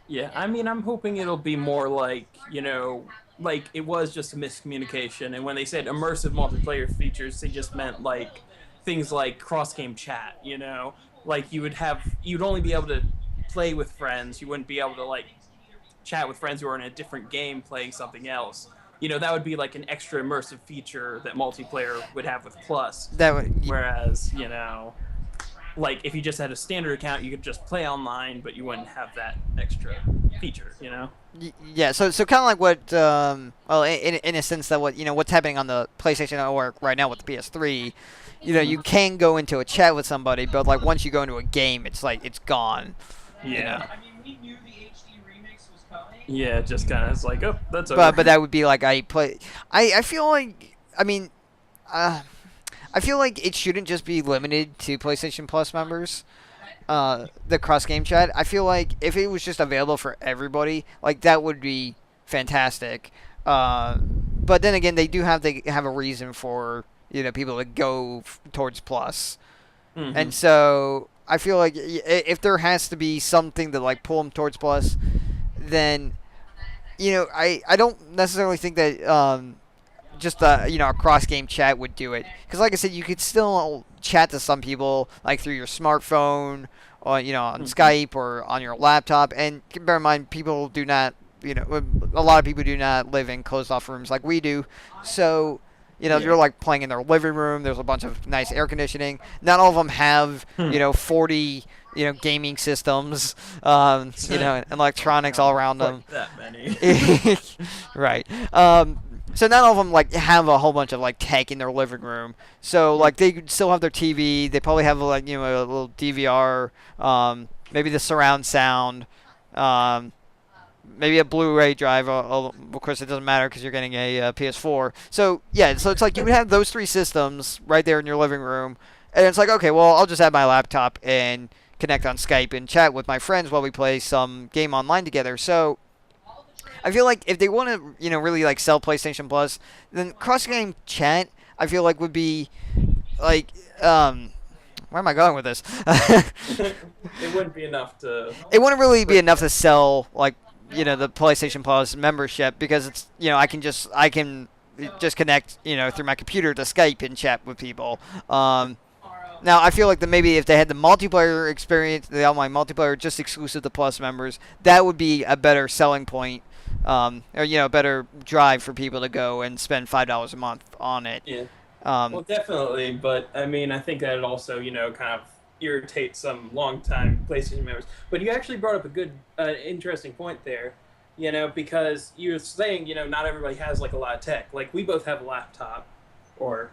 Yeah, I mean, I'm hoping it'll be more like, like it was just a miscommunication. And when they said immersive multiplayer features, they just meant like things like cross game chat, Like you'd only be able to play with friends. You wouldn't be able to like chat with friends who are in a different game playing something else. That would be like an extra immersive feature that multiplayer would have with Plus. That would, Whereas, like if you just had a standard account, you could just play online, but you wouldn't have that extra feature. yeah. So kind of like what, well, in a sense that what's happening on the PlayStation Network right now with the PS3. You can go into a chat with somebody, but like once you go into a game, it's like it's gone. You know. Yeah. Yeah, just kind of it's like, oh, that's But over. that would be like I play. I feel like uh, I feel like it shouldn't just be limited to PlayStation Plus members. The cross game chat. I feel like if it was just available for everybody, like that would be fantastic. But then again, they have a reason for people to go towards Plus, Mm-hmm. and so I feel like if there has to be something to like pull them towards Plus, then I don't necessarily think that just a cross game chat would do it, because like I said, you could still chat to some people like through your smartphone or on Mm-hmm. Skype or on your laptop. And bear in mind, people do not a lot of people do not live in closed off rooms like we do, so Yeah. you're like playing in their living room. There's a bunch of nice air conditioning. Not all of them have Hmm. 40 gaming systems, and electronics all No, around them. quite that many. Right. So not all of them like have a whole bunch of like tech in their living room. So Hmm. like they could still have their TV. They probably have like a little DVR, maybe the surround sound, um, maybe a Blu-ray drive. Of course, it doesn't matter because you're getting a PS4. So yeah, so it's like you would have those three systems right there in your living room, and it's like, okay, well, I'll just have my laptop and connect on Skype and chat with my friends while we play some game online together. So I feel like if they want to, really like sell PlayStation Plus, then cross game chat, I feel like would be like, where am I going with this? It wouldn't be enough to It wouldn't really be break enough that. to sell like the PlayStation Plus membership, because it's I can just connect through my computer to Skype and chat with people. Now I feel like that maybe if they had the multiplayer experience, the online multiplayer just exclusive to Plus members, that would be a better selling point, or a better drive for people to go and spend $5 a month on it. Yeah. Um, Well, definitely, but I mean, I think that it also, kind of irritates some longtime PlayStation members. But you actually brought up a good, interesting point there, because you're saying, not everybody has like a lot of tech. Like we both have a laptop, or,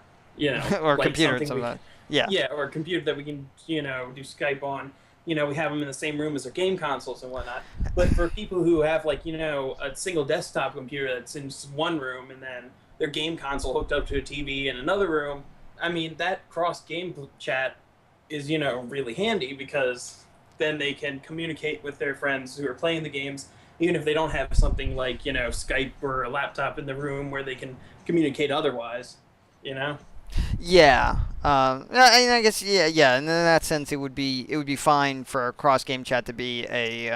or like computer and something some of we, that. Yeah. yeah, or a computer that we can, do Skype on. We have them in the same room as their game consoles and whatnot. But for people who have like, a single desktop computer that's in just one room and then their game console hooked up to a TV in another room, I mean, that cross game chat is, really handy because then they can communicate with their friends who are playing the games, even if they don't have something like, Skype or a laptop in the room where they can communicate otherwise, you know? Yeah. I guess yeah. And in that sense, it would be fine for a cross game chat to be a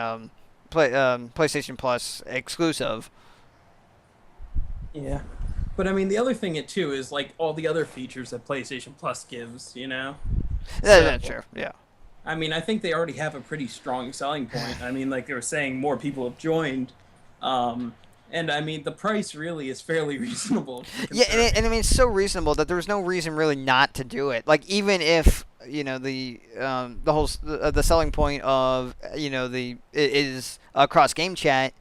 PlayStation Plus exclusive. Yeah. But I mean, the other thing it too is like all the other features that PlayStation Plus gives, So, That's true. Yeah. I mean, I think they already have a pretty strong selling point. I mean, like they were saying, more people have joined. Um, and I mean, the price really is fairly reasonable Yeah, and, considering. I mean, it's so reasonable that there's no reason really not to do it. Like even if the whole the selling point of is a cross game chat,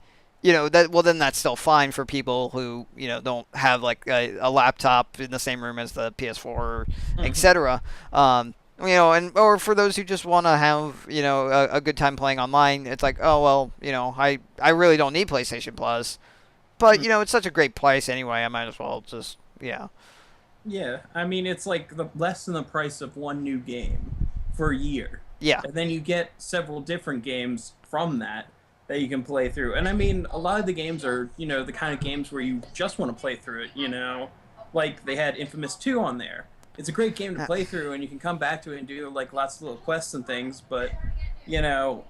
that well then that's still fine for people who don't have like a laptop in the same room as the PS4, Mhm. etc. And or for those who just want to have a good time playing online, it's like, oh well, I really don't need PlayStation Plus, but it's such a great price anyway. I might as well just yeah. Yeah, I mean, it's like the less than the price of one new game for a year, Yeah. and then you get several different games from that you can play through. And I mean, a lot of the games are the kind of games where you just want to play through it. Like they had Infamous 2 on there. It's a great game to play through, and you can come back to it and do like lots of little quests and things. But you know,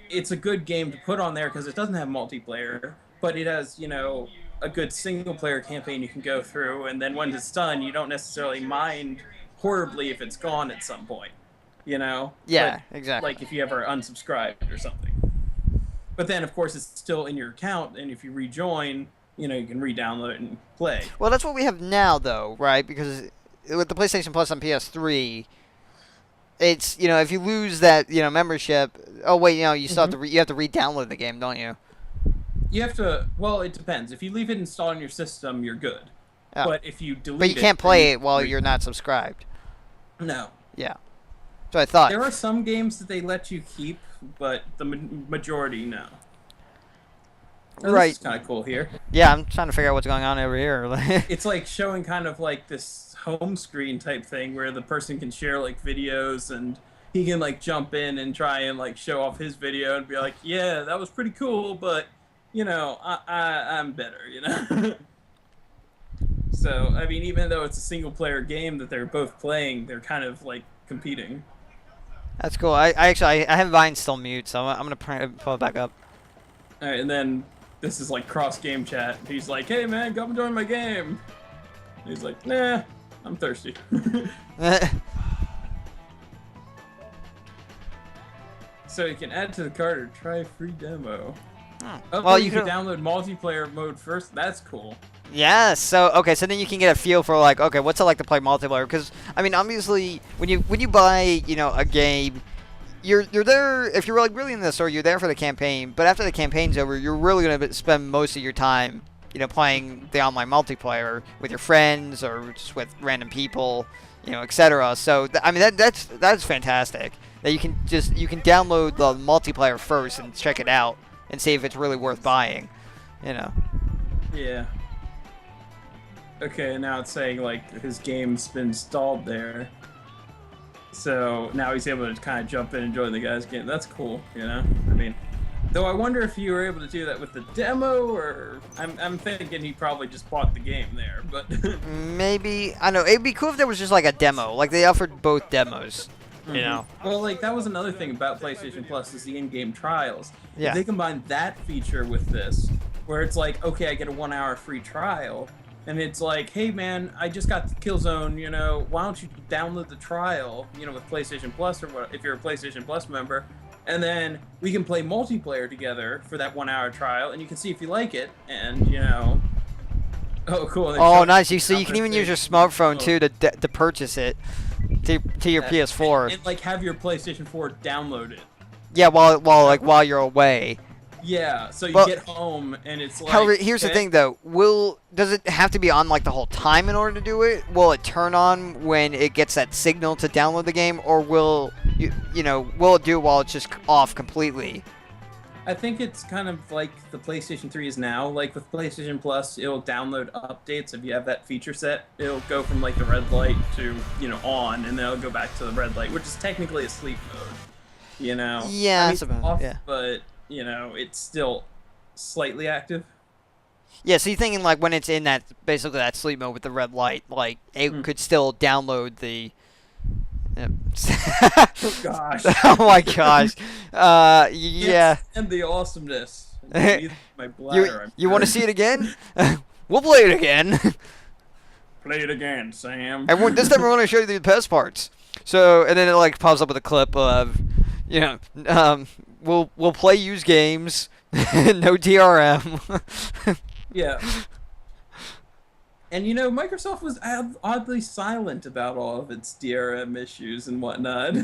it's a good game to put on there because it doesn't have multiplayer, but it has, a good single player campaign you can go through, and then when it's done, you don't necessarily mind horribly if it's gone at some point, But Yeah, exactly. like if you ever unsubscribed or something. But then, of course, it's still in your account, and if you rejoin, you can re-download it and play. Well, that's what we have now, though, right? Because with the PlayStation Plus on PS3, it's if you lose that membership. Oh wait, you still have to you have to re-download the game, don't you? You have to. Well, it depends. If you leave it installed on your system, you're good. Oh, But if you but you delete can't it, then play it while you're not subscribed. no. Yeah, so I thought. There are some games that they let you keep, but the majority no. Oh, Right. This is kind of cool here. Yeah, I'm trying to figure out what's going on over here. It's like showing kind of like this home screen type thing where the person can share like videos, and he can like jump in and try and like show off his video and be like, yeah, that was pretty cool, but I'm better. So I mean, even though it's a single player game that they're both playing, they're kind of like competing. That's cool. I actually I have Vine still mute, so I'm gonna pull it back up. All right, and then this is like cross game chat. He's like, hey man, come join my game. And he's like, nah, I'm thirsty. So you can add to the cart or try a free demo. Oh, Well, you can download multiplayer mode first. That's cool. Yeah. So okay. So then you can get a feel for like, okay, what's it like to play multiplayer? Because I mean, obviously, when you buy a game, you're there if you're like really in the store. You're there for the campaign, but after the campaign's over, you're really gonna spend most of your time playing the online multiplayer with your friends or just with random people, etc. So I mean that's fantastic. That you can download the multiplayer first and check it out and see if it's really worth buying. Yeah. Okay, now it's saying like his game's been installed there. So now he's able to kind of jump in and join the guy's game. That's cool, I mean, though I wonder if you were able to do that with the demo, or I'm thinking he probably just bought the game there, but maybe I don't know. It'd be cool if there was just like a demo, like they offered both demos. Well, like that was another thing about PlayStation Plus is the in-game trials. Yeah. If they combine that feature with this, where it's like, okay, I get a 1 hour free trial, and it's like, hey man, I just got Killzone, why don't you download the trial, with PlayStation Plus or what, if you're a PlayStation Plus member, and then we can play multiplayer together for that 1 hour trial, and you can see if you like it, and oh cool. Oh, nice. So you can even use your smartphone too to purchase it to your PS4. And like have your PlayStation 4 download it. Yeah, while you're away. Yeah, so you get home and it's like. However, here's the thing though. Does it have to be on like the whole time in order to do it? Will it turn on when it gets that signal to download the game, or will will it do it while it's just off completely? I think it's kind of like the PlayStation 3 is now. Like with PlayStation Plus, it'll download updates if you have that feature set. It'll go from like the red light to on, and then it'll go back to the red light, which is technically a sleep mode. Yeah, I mean, off, yeah. But it's still slightly active. Yeah, so you're thinking like when it's in that basically that sleep mode with the red light, like it could still download the. Yep. Oh gosh. Oh my gosh. Yeah. Yes, and the awesomeness. My bladder. You want to see it again? We'll play it again. Play it again, Sam. And this time we're going to show you the best parts. So, and then it like pops up with a clip of, we'll play used games, no DRM. Yeah. And Microsoft was oddly silent about all of its DRM issues and whatnot.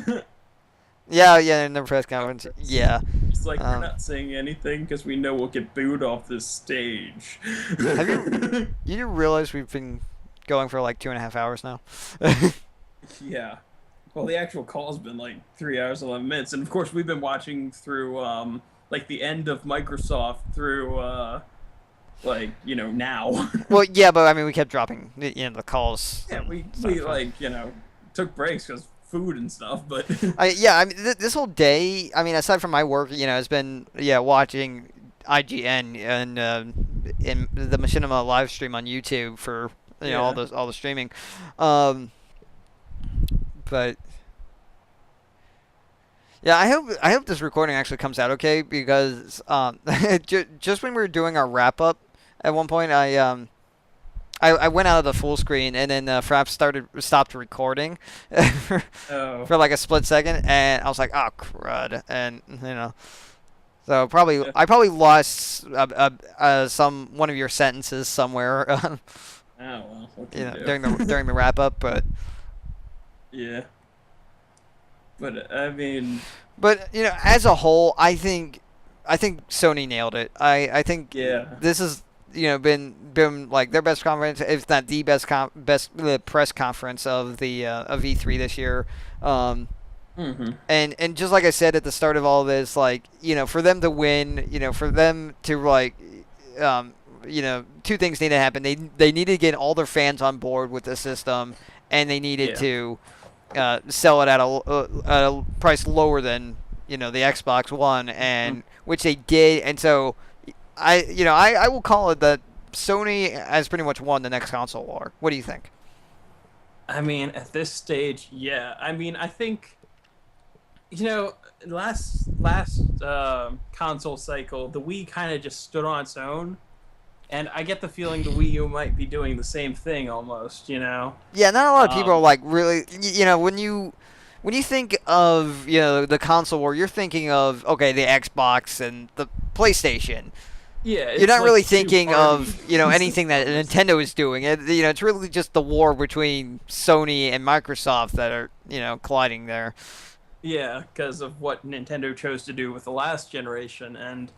Yeah, in the press conference. Yeah. It's like we're not saying anything because we know we'll get booed off this stage. Have you realize we've been going for like 2.5 hours now? Yeah. Well, the actual call's been like 3 hours 11 minutes, and of course we've been watching through like the end of Microsoft through now. Well, yeah, but I mean we kept dropping the calls. Yeah, we took breaks because food and stuff, but I mean this whole day, I mean aside from my work, has been watching IGN and in the Machinima live stream on YouTube for all the streaming, but Yeah, I hope this recording actually comes out okay because just when we were doing our wrap up at one point, I went out of the full screen and then Fraps stopped recording for, Oh, for like a split second, and I was like, oh crud, and so yeah. I probably lost some one of your sentences somewhere, Oh well, what can you do? during the wrap up, Yeah, but I mean, but as a whole, I think Sony nailed it. I think yeah, this has been like their best conference, if not the best press conference of E3 this year. hmm And just like I said at the start of all this, like for them to win, for them to like, um, two things need to happen. They need to get all their fans on board with the system, and they needed yeah, to sell it at a price lower than the Xbox One, mm. and which they did. And so I will call it that Sony has pretty much won the next console war. What do you think? I mean, at this stage, yeah. I mean, I think last console cycle, the Wii kind of just stood on its own, and I get the feeling the Wii U might be doing the same thing almost. Yeah, not a lot of people are Um, like really. When you think of the console war, you're thinking of okay the Xbox and the PlayStation. yeah, You're it's not like really the two thinking of party anything that systems. Nintendo is doing. It's really just the war between Sony and Microsoft that are colliding there. Yeah, because of what Nintendo chose to do with the last generation. And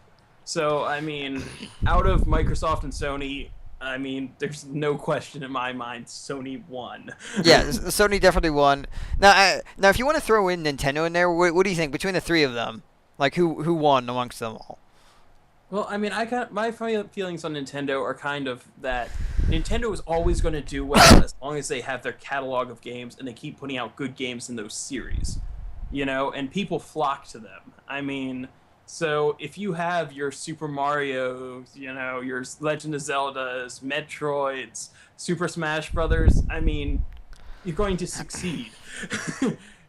so, I mean, out of Microsoft and Sony, I mean, there's no question in my mind Sony won. Yeah, Sony definitely won. Now if you want to throw in Nintendo in there, what do you think between the three of them? Like who won amongst them all? Well, I mean, I got my feelings on Nintendo are kind of that Nintendo is always going to do well as long as they have their catalog of games and they keep putting out good games in those series, and people flock to them. I mean, so if you have your Super Mario's, your Legend of Zelda's, Metroids, Super Smash Brothers, I mean, you're going to succeed,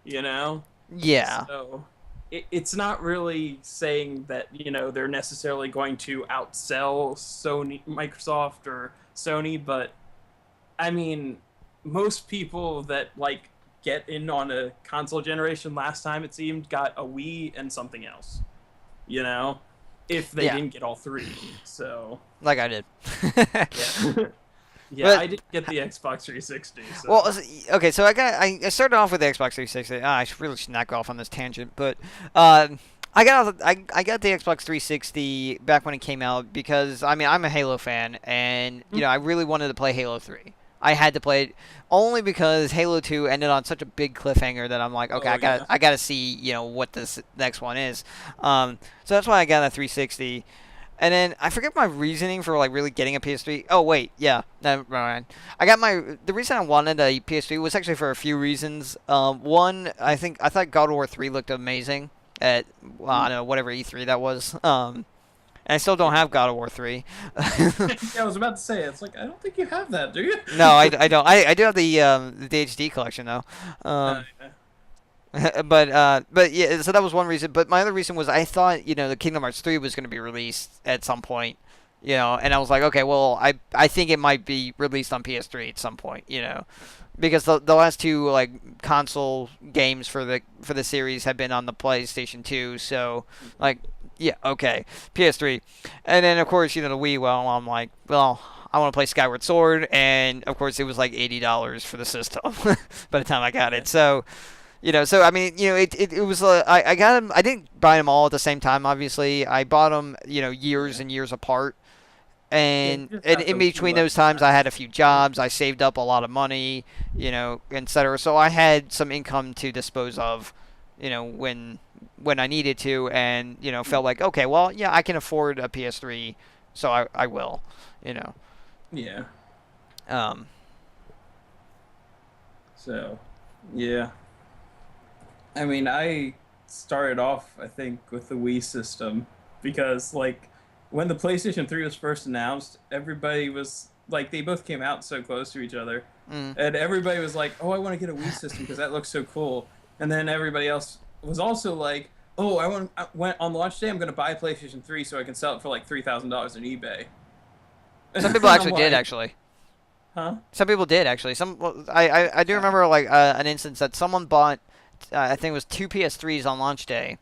you know? Yeah. So it's not really saying that they're necessarily going to outsell Sony, Microsoft, or Sony, but I mean, most people that like get in on a console generation last time it seemed got a Wii and something else, you know, if they Yeah. didn't get all three. So Like I did. yeah, yeah, But I didn't get the Xbox 360. well, So okay. So I started off with the Xbox 360. Really should not go off on this tangent, but I got the Xbox 360 back when it came out because I mean I'm a Halo fan, and I really wanted to play Halo 3. I had to play it only because Halo 2 ended on such a big cliffhanger that I'm like, okay, oh yeah, I gotta see what this next one is. So that's why I got a 360. And then I forget my reasoning for like really getting a PS3. Oh wait, yeah, never mind. The reason I wanted a PS3 was actually for a few reasons. One, I thought God of War 3 looked amazing at well, I don't know whatever E3 that was. And I still don't have God of War 3. yeah. I was about to say it's like I don't think you have that, do you? No, I don't. I do have the HD collection though. Um, Yeah. but yeah, so that was one reason. But my other reason was I thought the Kingdom Hearts 3 was going to be released at some point, and I was like, okay, well, I think it might be released on PS3 at some point, because the last two like console games for the series have been on the PlayStation 2, so like yeah, okay, PS3, and then of course the Wii. Well, I'm like, well, I want to play Skyward Sword, and of course it was like $80 for the system by the time I got Yeah. it. So so I mean, it was. I got them. I didn't buy them all at the same time. Obviously, I bought them, years Yeah. and years apart. Yeah, you And just and have in to between let those times, I that. had a few jobs. I saved up a lot of money, etc. So I had some income to dispose of, when I needed to, and felt like okay, well, yeah, I can afford a PS3, so I will, you know. Yeah. Um, So, yeah. I mean, I started off, I think, with the Wii system because, like, when the PlayStation 3 was first announced, everybody was like, they both came out so close to each other, mm, and everybody was like, "Oh, I want to get a Wii system because that looks so cool." And then everybody else was also like, oh, I went on launch day. I'm going to buy a PlayStation 3 so I can sell it for like $3,000 on eBay. Some people And I'm actually did like, actually. huh? Some people did actually. I do Yeah. remember like an instance that someone bought, I think it was two PS3s on launch day,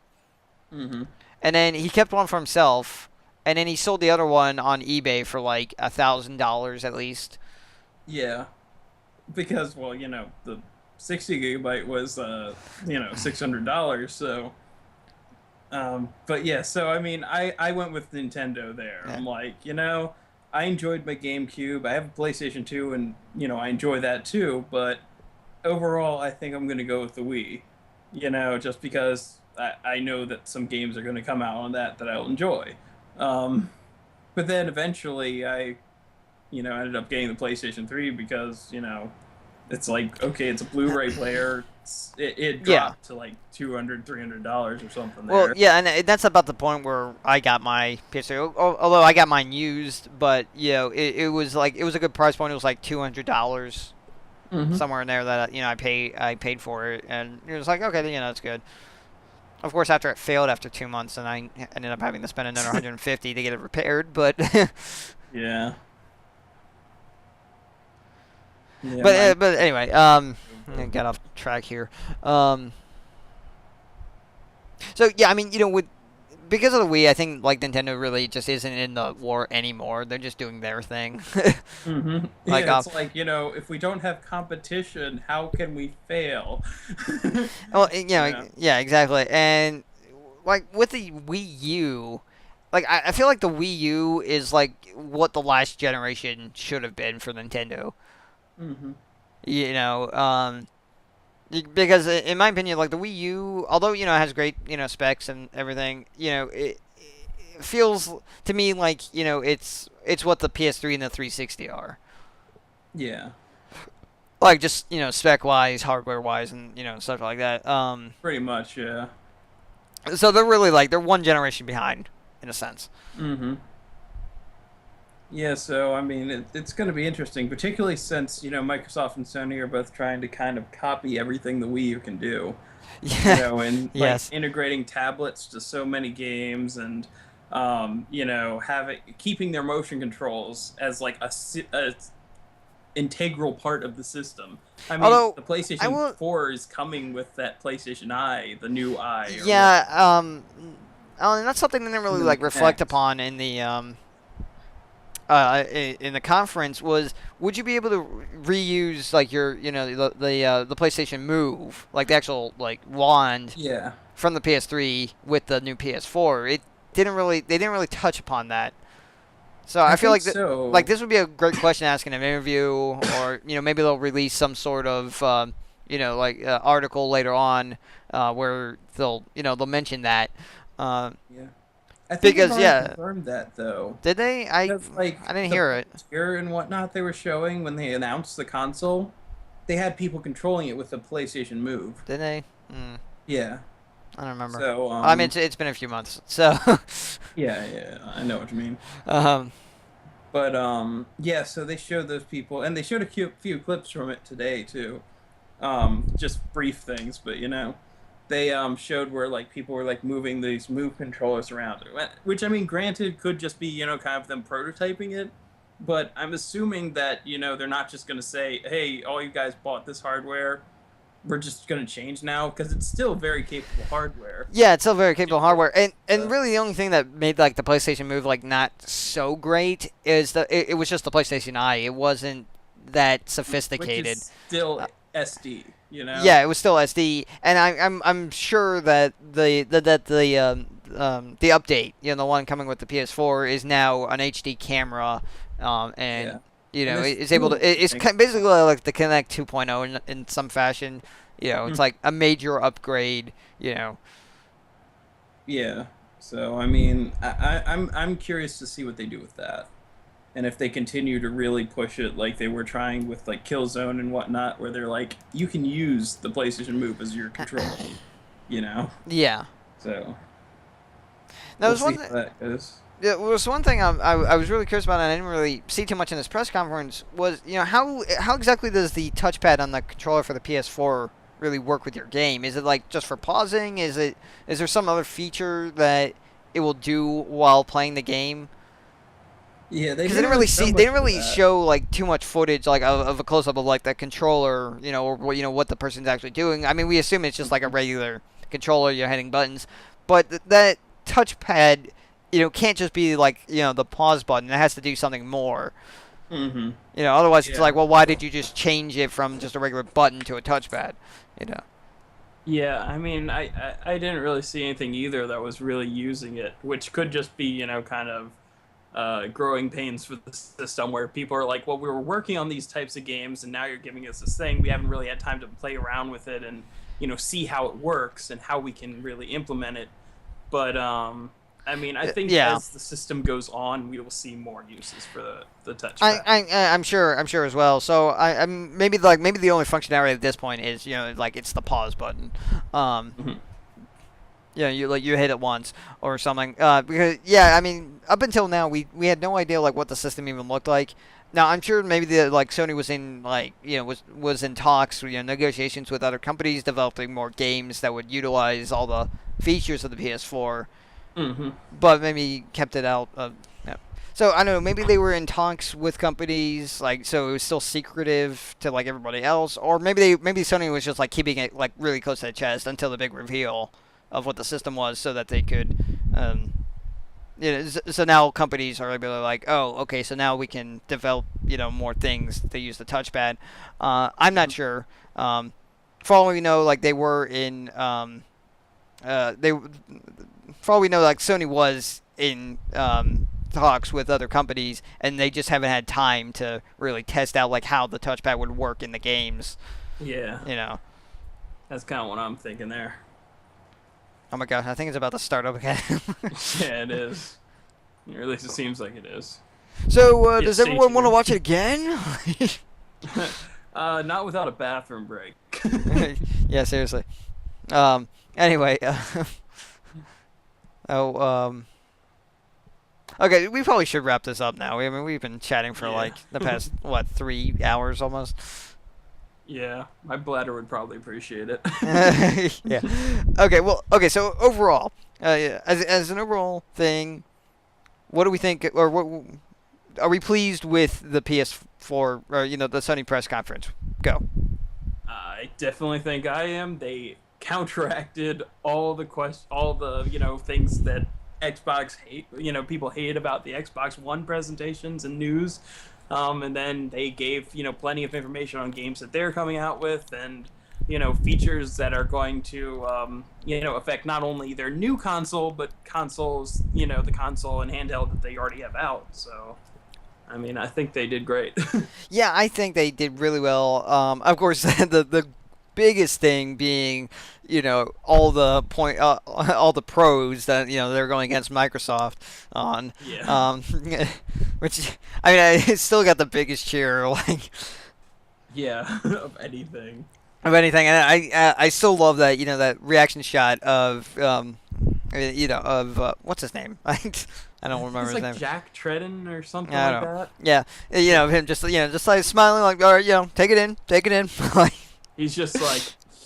Hmm. and then he kept one for himself, and then he sold the other one on eBay for like $1,000 at least. Yeah. Because, well, the 60 gigabyte was, $600. So, but yeah, so I mean, I went with Nintendo there. Yeah. I'm like, I enjoyed my GameCube. I have a PlayStation 2, and I enjoy that too. But overall, I think I'm gonna go with the Wii. Just because I know that some games are gonna come out on that I'll enjoy. Um, but then eventually, I ended up getting the PlayStation 3 because it's like, okay, it's a Blu-ray player. It Yeah. dropped to like $200, $300 or something Well, there. yeah, and that's about the point where I got my PS3. Although I got mine used, but it was like it was a good price point. It was like $200 Hmm. somewhere in there that I paid for it, and it was like okay, that's good. Of course, after it failed after 2 months, and I ended up having to spend another 150 to get it repaired. But Yeah. Yeah, mine. but anyway, I Over. got off track here. Um, so yeah, I mean, with because of the Wii, I think like Nintendo really just isn't in the war anymore. They're just doing their thing. Hmm. like Yeah, it's like, if we don't have competition, how can we fail? well, Yeah. yeah, exactly. And like with the Wii U, like I feel like the Wii U is like what the last generation should have been for Nintendo. Hmm. You know, because in my opinion, like the Wii U, although it has great specs and everything, it feels to me like it's what the PS3 and the 360 are. Yeah. Like just spec wise, hardware wise, and stuff like that. Pretty much, yeah. So they're really like they're one generation behind in a sense. Hmm. Yeah, so I mean, it's going to be interesting, particularly since Microsoft and Sony are both trying to kind of copy everything the Wii U can do. Yeah. And like Yes. integrating tablets to so many games, and having keeping their motion controls as like a integral part of the system. I mean, Although the I PlayStation will. 4 is coming with that PlayStation Eye, the new Eye, or what, Yeah. And that's something they didn't and really then the like reflect Connect. upon in the conference was would you be able to reuse like your the PlayStation Move like the actual like wand Yeah, from the PS3 with the new PS4? It didn't really they didn't really touch upon that. So I I feel think like like so. this would be a great question to ask in an interview, or maybe they'll release some sort of like article later on where they'll mention that Yeah, I think they've because already yeah, confirmed that though. did they? Because like I didn't the hear it. Frontier and whatnot they were showing when they announced the console, they had people controlling it with the PlayStation Move. Did they? Yeah. I don't remember. So I mean, it's been a few months, so yeah, yeah, I know what you mean. um, But yeah, so they showed those people, and they showed a few clips from it today too. Just brief things, but they showed where like people were like moving these Move controllers around, which I mean, granted, could just be kind of them prototyping it. But I'm assuming that they're not just going to say, "Hey, all you guys bought this hardware, we're just going to change now," because it's still very capable hardware. yeah, it's still very capable hardware, and Uh, really the only thing that made like the PlayStation Move like not so great is it was just the PlayStation Eye. It wasn't that which sophisticated. is still Uh, SD. yeah, it was still SD, and I'm sure that the update, the one coming with the PS4, is now an HD camera, and Yeah. And there's it's able two to. of them, I It's think. basically like the Connect 2.0 in some fashion. It's Mhm. like a major upgrade. Yeah. So I mean, I'm curious to see what they do with that, and if they continue to really push it like they were trying with like Killzone and whatnot, where they're like, you can use the PlayStation Move as your controller, you know. Yeah. So Now we'll there's see one. how that goes. Yeah, well, so one thing I was really curious about, and I didn't really see too much in this press conference, was how exactly does the touchpad on the controller for the PS4 really work with your game? Is it like just for pausing? Is there some other feature that it will do while playing the game? Yeah, they Because they didn't didn't really really show see, they much didn't for really that. show like too much footage like of a close up of like the controller, or what what the person's actually doing. I mean, we assume it's just like a regular controller, you're hitting buttons, but that touchpad, can't just be like the pause button. It has to do something more. Mm-hmm. Otherwise it's Yeah. like, well, why did you just change it from just a regular button to a touchpad? You know. Yeah, I mean, I didn't really see anything either that was really using it, which could just be, kind of growing pains for the system where people are like, well, we were working on these types of games and now you're giving us this thing. We haven't really had time to play around with it and, see how it works and how we can really implement it. But, I mean, I think Yeah. as the system goes on, we will see more uses for the I, touchpad. I'm sure as well. So I'm maybe the only functionality at this point is like it's the pause button. Um, Mhm. you hit it once or something. Because I mean up until now we had no idea like what the system even looked like. Now I'm sure maybe Sony was in was in talks, negotiations with other companies developing more games that would utilize all the features of the PS4, Mm-hmm. but maybe kept it out of. Yeah. So I don't know. Maybe they were in talks with companies, like so it was still secretive to like everybody else, or maybe Sony was just like keeping it like really close to the chest until the big reveal of what the system was, so that they could. So now companies are able to like, oh, okay, so now we can develop more things to use the touchpad. I'm not sure. For all we know, like they were in they for all we know, like Sony was in talks with other companies, and they just haven't had time to really test out like how the touchpad would work in the games. Yeah, You know. that's kind of what I'm thinking there. Oh my god, I think it's about to start up again. Yeah, it is. Or at least it seems like it is. So, Yeah, does stay everyone want to tuned. watch it again? Not without a bathroom break. Yeah, seriously. Anyway. Oh. Okay, we probably should wrap this up now. I mean, we've been chatting for Yeah. like the past 3 hours almost. Yeah, my bladder would probably appreciate it. Yeah. Okay. Well. Okay. So overall, yeah, as an overall thing, what do we think, or what are we pleased with the PS4 or the Sony press conference? Go. I definitely think I am. They counteracted all the things that Xbox hate. People hate about the Xbox One presentations and news. And then they gave plenty of information on games that they're coming out with and features that are going to affect not only their new console but consoles, the console and handheld that they already have out. So I mean, I think they did great. Yeah, I think they did really well. Of course, the biggest thing being, all the pros that they're going against Microsoft on. Yeah. Which I mean, I still got the biggest cheer like Yeah, of anything. of anything, and I still love that that reaction shot of what's his name? I don't remember It's his like name. Jack Tredden or something I like don't know. that. Yeah, him just like smiling like, all right, take it in, like. He's just like,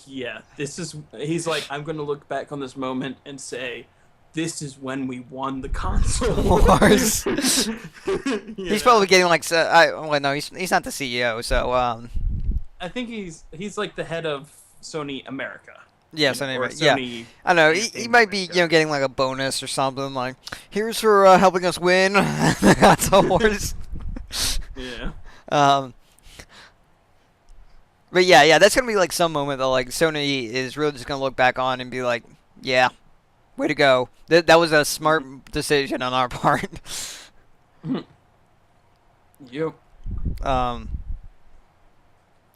yeah, he's like, I'm going to look back on this moment and say, this is when we won the console. Of course. You He's know? probably getting like well, no, he's not the CEO, so I think he's like the head of Sony America. yeah, Or so anyway, Sony, I don't know, yeah, he in might be America. getting like a bonus or something like, here's for helping us win. That's a horse. Yeah. um, but yeah, that's gonna be like some moment that like Sony is really just gonna look back on and be like, yeah, way to go. That was a smart decision on our part. Yep. um.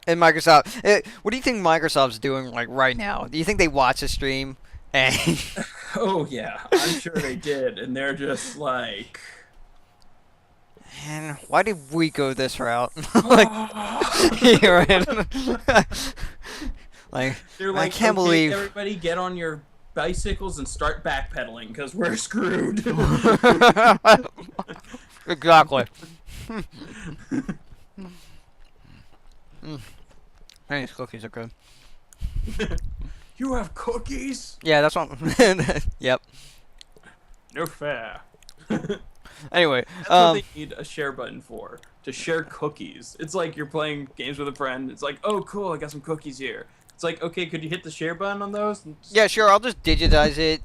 And Microsoft, what do you think Microsoft's doing like right now? Do you think they watch the stream and Oh yeah, I'm sure they did, and they're just like, man, why did we go this route? Like, you're right. Like, they're I like, can't okay, believe. everybody get on your bicycles and start backpedaling because we're screwed. Exactly. Mm. Man, these cookies are good. You have cookies? Yeah, that's what. Yep. No fair. Anyway, That's what they need a share button for. To share cookies. It's like you're playing games with a friend. It's like, oh, cool, I got some cookies here. It's like, okay, could you hit the share button on those? yeah, sure. I'll just digitize it.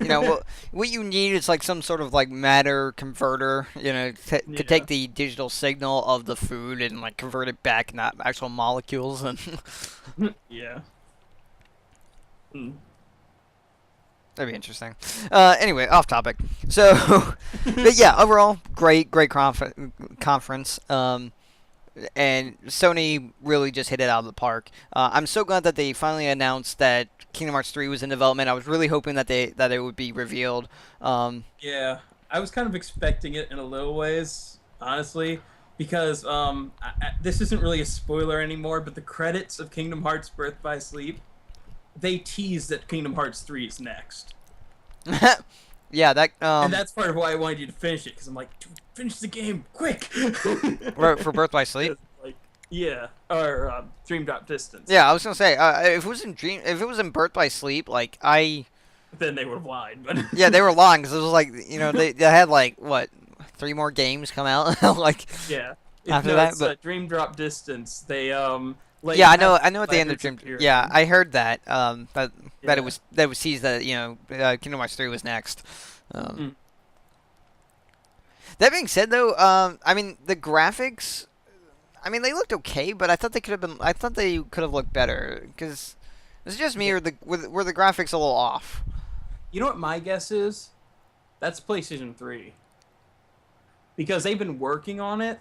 You know, what you need is like some sort of like matter converter. You know, to take the digital signal of the food and like convert it back, not actual molecules. And Yeah. Mm. that'd be interesting. Anyway, off topic. So, but yeah, overall, great conference. And Sony really just hit it out of the park. I'm so glad that they finally announced that Kingdom Hearts 3 was in development. I was really hoping that it would be revealed. Yeah, I was kind of expecting it in a little ways, honestly, because this isn't really a spoiler anymore, but the credits of Kingdom Hearts Birth by Sleep, they tease that Kingdom Hearts 3 is next. Yeah, that and that's part of why I wanted you to finish it, because I'm like, dude, finish the game, quick! for Birth by Sleep. Like, yeah, or Dream Drop Distance. Yeah, I was gonna say if it was in Birth by Sleep, like then they would have lied, but yeah, they were lying because it was like they had like what 3 more games come out like yeah. after that, it's, but Dream Drop Distance. They like yeah, I know at the end of Dream. Yeah, I heard that that Yeah. it was teased that Kingdom Hearts 3 was next. That being said, though, I mean the graphics, I mean they looked okay, but I thought they could have looked better because it's just me or were the graphics a little off. You know what my guess is? That's PlayStation 3. Because they've been working on it,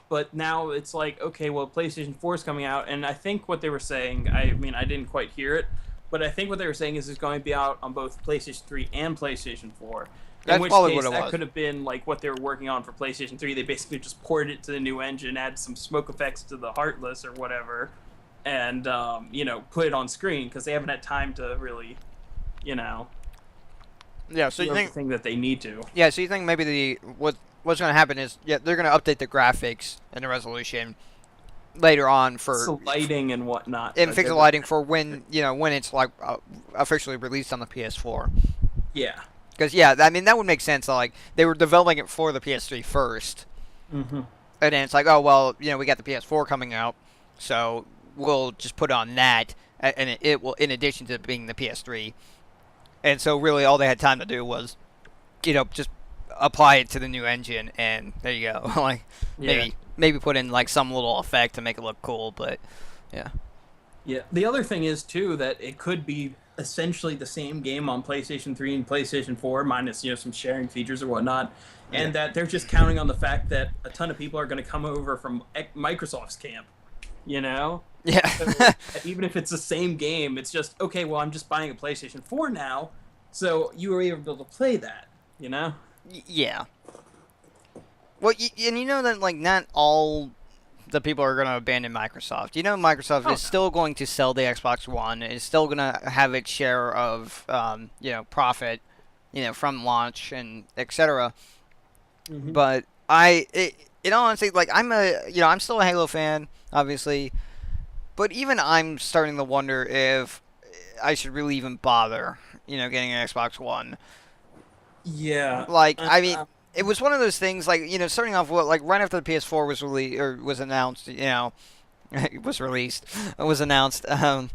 but now it's like, okay, well, PlayStation 4 is coming out, and I think what they were saying, I mean, I didn't quite hear it, but I think what they were saying is it's going to be out on both PlayStation 3 and PlayStation 4. That's in which probably case, what it that was. could have been like what they were working on for PlayStation 3. They basically just ported it to the new engine, add some smoke effects to the Heartless or whatever, and, put it on screen, because they haven't had time to really, Yeah, so you think the thing that they need to. Yeah, so you think maybe what's going to happen is they're going to update the graphics and the resolution later on for the lighting and whatnot, and fix the lighting for when when it's like officially released on the PS4. Yeah. Because I mean that would make sense. Like they were developing it for the PS3 first, Mm-hmm. and then it's like, oh well, we got the PS4 coming out, so we'll just put on that, and it will in addition to being the PS3. And so really all they had time to do was, just apply it to the new engine, and there you go. Like maybe put in like some little effect to make it look cool, but yeah. Yeah. The other thing is too that it could be essentially the same game on PlayStation 3 and PlayStation 4 minus some sharing features or whatnot, and that they're just counting on the fact that a ton of people are going to come over from Microsoft's camp. Yeah. So, even if it's the same game, it's just okay. Well, I'm just buying a PlayStation 4 now, so you were able to play that. Yeah. Well, and that like not all the people are going to abandon Microsoft. Microsoft is still going to sell the Xbox One. Is still going to have its share of profit, from launch and etc. Mm-hmm. But in all honesty, like I'm still a Halo fan, obviously. But even I'm starting to wonder if I should really even bother, getting an Xbox One. Yeah. Like, I mean, it was one of those things, like, starting off with, like, right after the PS4 was was announced, it was announced. I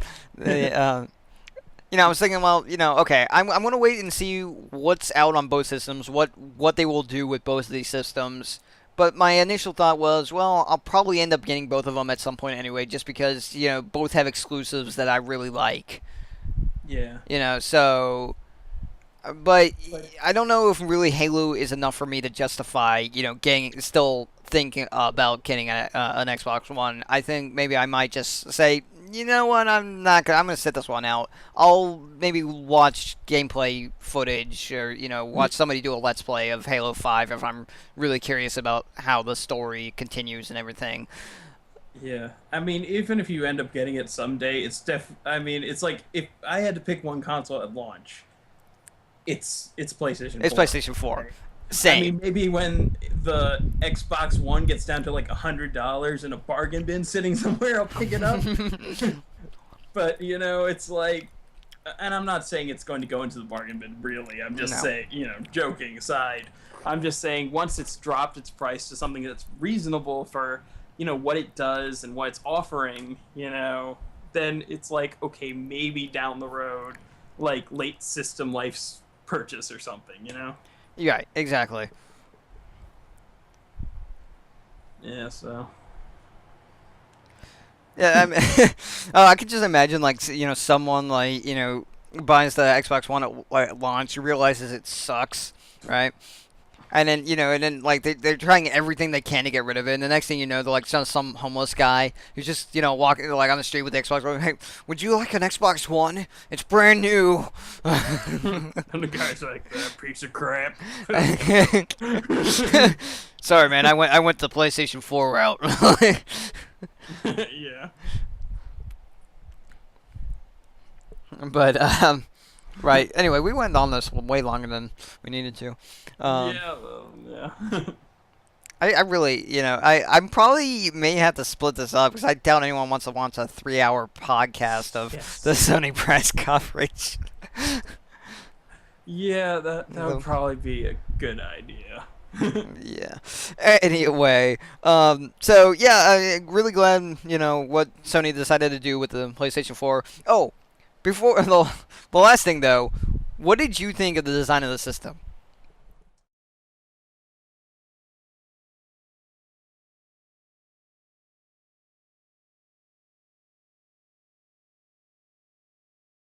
was thinking, well, okay, I'm going to wait and see what's out on both systems, what they will do with both of these systems. But my initial thought was, well, I'll probably end up getting both of them at some point anyway, just because, both have exclusives that I really like. Yeah. So... But I don't know if really Halo is enough for me to justify, still thinking about getting an Xbox One. I think maybe I might just say, you know what, I'm going to sit this one out. I'll maybe watch gameplay footage or, watch somebody do a Let's Play of Halo 5 if I'm really curious about how the story continues and everything. Yeah. I mean, even if you end up getting it someday, it's it's like if I had to pick one console at launch, it's PlayStation 4. It's PlayStation 4. Same. I mean, maybe when the Xbox One gets down to like $100 in a bargain bin sitting somewhere, I'll pick it up. But it's like, and I'm not saying it's going to go into the bargain bin. Really, I'm just No. saying, joking aside, I'm just saying once it's dropped its price to something that's reasonable for what it does and what it's offering, then it's like, okay, maybe down the road, like late system life's purchase or something, Yeah, exactly. Yeah, so. Yeah, I mean, I could just imagine like someone like buys the Xbox One at launch, realizes it sucks, right? And then like they're trying everything they can to get rid of it. And the next thing you know, they're like some homeless guy who's just walking like on the street with the Xbox One. Hey, would you like an Xbox One? It's brand new. And the guy's like, that piece of crap. Sorry, man. I went the PlayStation 4 route. Yeah. But right. Anyway, we went on this way longer than we needed to. Yeah, well, yeah. I really, I probably may have to split this up because I doubt anyone wants to watch a 3-hour podcast of the Sony press coverage. Yeah, that would probably be a good idea. Yeah. Anyway, so yeah, I'm really glad what Sony decided to do with the PlayStation 4. Oh, before the last thing though, what did you think of the design of the system?